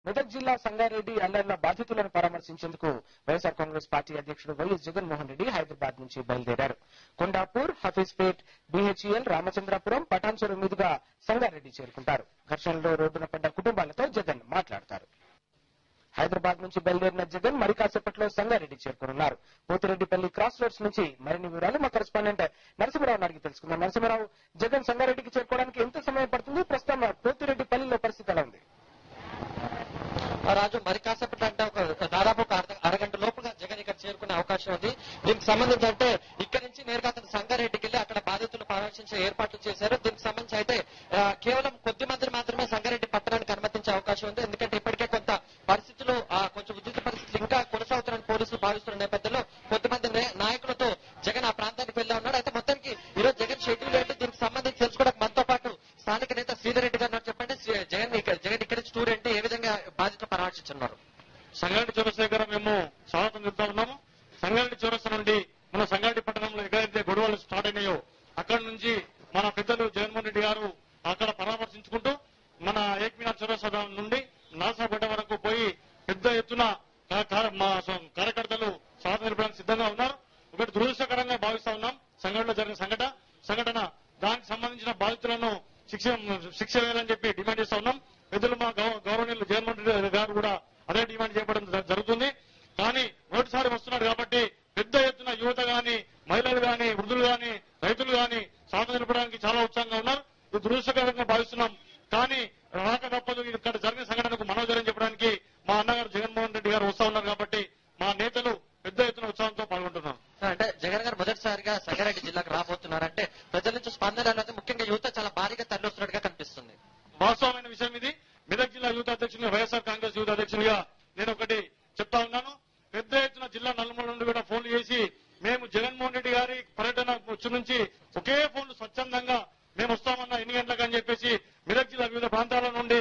మెదక్ జిల్లా సంగారెడ్డి అల్లర్ల బాధితులను పరామర్శించేందుకు వైఎస్ఆర్ కాంగ్రెస్ పార్టీ అధ్యక్షుడు వైఎస్ జగన్మోహన్ రెడ్డి హైదరాబాద్ నుంచి బయలుదేరారు. కొండాపూర్, హఫీజ్పేట్, బిహెచ్ఎల్, రామచంద్రపురం, పటాన్చెరు మీదుగా సంగారెడ్డి చేరుకుంటారు. ఘర్షణలో రోడ్డున పడ్డ కుటుంబాలతో జగన్ మాట్లాడతారు. హైదరాబాద్ నుంచి బయలుదేరిన జగన్ మరి కాసేపట్లో సంగారెడ్డి చేరుకున్నారు. పోతిరెడ్డిపల్లి క్రాస్ రోడ్స్ నుంచి మరిన్ని వివరాలు మా కరెస్పాండెంట్ నరసింహరావు అడిగి తెలుసుకుందాం. నరసింహరావు, జగన్ సంగారెడ్డికి చేరుకోవడానికి ఎంత సమయం పడుతుంది? ప్రస్తుతం పోతిరెడ్డిపల్లిలో పరిస్థితి ఎలా ఉంది? రాజు, మరి కాసేపటి అంటే దాదాపు ఒక అరగంట లోపుగా జగన్ ఇక్కడ చేరుకునే అవకాశం ఉంది. దీనికి సంబంధించి అంటే ఇక్కడ నుంచి నేరుగా అతను సంగారెడ్డికి వెళ్లి అక్కడ బాధితులు పరామర్శించే ఏర్పాట్లు చేశారు. దీనికి సంబంధించి అయితే కేవలం కొద్ది మంది మాత్రమే సంగారెడ్డి పట్టణానికి అనుమతించే అవకాశం ఉంది. ఎందుకంటే ఇప్పటికే కొంత పరిస్థితులు కొంచెం ఉద్రిక్త పరిస్థితులు ఇంకా కొనసాగుతున్న పోలీసులు భావిస్తున్న నేపథ్యంలో కొద్దిమంది నాయకులతో జగన్ ఆ ప్రాంతానికి వెళ్లా ఉన్నాడు. అయితే మొత్తానికి ఈరోజు జగన్ షెడ్యూల్ ఏంటి దీనికి సంబంధించి తెలుసుకోవడానికి మనతో పాటు స్థానిక నేత శ్రీధర్ రెడ్డి గారు చెప్పండి. జగన్ ఇక్కడ స్టూర్ ఏంటి, ఏ విధంగా బాధితులు పరామర్శించున్నారు? సంగారెడ్డి చౌరస్తా దగ్గర మేము స్వాగతం చెప్తా ఉన్నాము. సంగారెడ్డి చౌరస్తా నుండి మన సంగారెడ్డి పట్టణంలో ఎక్కడైతే గొడవలు స్టార్ట్ అయినాయో అక్కడి నుంచి మన పెద్దలు జగన్మోహన్ రెడ్డి గారు అక్కడ పరామర్శించుకుంటూ మన ఏక్మినాథ్ చౌరస్తా నుండి నాసాపేట వరకు పోయి పెద్ద ఎత్తున మా కార్యకర్తలు స్వాగతం నిలపడానికి సిద్ధంగా ఉన్నారు. ఒకటి దురదృష్టకరంగా భావిస్తా ఉన్నాం సంగారెడ్డిలో జరిగిన సంఘటన. దానికి సంబంధించిన బాధితులను శిక్ష వేయాలని చెప్పి డిమాండ్ చేస్తా ఉన్నాం. పెద్దలు మా గౌరవనీయులు జగన్మోహన్ రెడ్డి గారు కూడా అదే డిమాండ్ చేయడం జరుగుతుంది. కానీ ఒకటిసారి వస్తున్నారు కాబట్టి పెద్ద ఎత్తున యువత గాని, మహిళలు గాని, వృద్ధులు గాని, రైతులు గాని స్వాగతం నిలపడానికి చాలా ఉత్సాహంగా ఉన్నారు. ఇది దురదృష్టకరంగా భావిస్తున్నాం. కానీ రాక తప్పదు. ఇక్కడ జరిగిన సంఘటనకు మనోధైర్యం చెప్పడానికి మా అన్నగారు జగన్మోహన్ రెడ్డి గారు వస్తా ఉన్నారు కాబట్టి మా నేతలు పెద్ద ఎత్తున ఉత్సాహంతో పాల్గొంటున్నారు. అంటే జగన్ గారు మొదటిసారిగా సంగారెడ్డి జిల్లాకు రాబోతున్నారంటే ప్రజల నుంచి స్పందన అనేది ముఖ్యంగా యువత చాలా భారీగా తరలిస్తున్నట్టుగా కనిపిస్తుంది. వాస్తవమైన విషయం ఇది. మెదక్ జిల్లా యూత్ అధ్యక్షునిగా, వైఎస్ఆర్ కాంగ్రెస్ యూత్ అధ్యక్షునిగా నేను ఒకటి చెప్తా ఉన్నాను. పెద్ద ఎత్తున జిల్లా నలుమూల నుండి కూడా ఫోన్లు చేసి మేము జగన్మోహన్ రెడ్డి గారి పర్యటన వచ్చి నుంచి ఒకే ఫోన్లు స్వచ్ఛందంగా మేము వస్తామన్నా ఎన్ని గంటలకు అని చెప్పేసి మెదక్ జిల్లా వివిధ ప్రాంతాల నుండి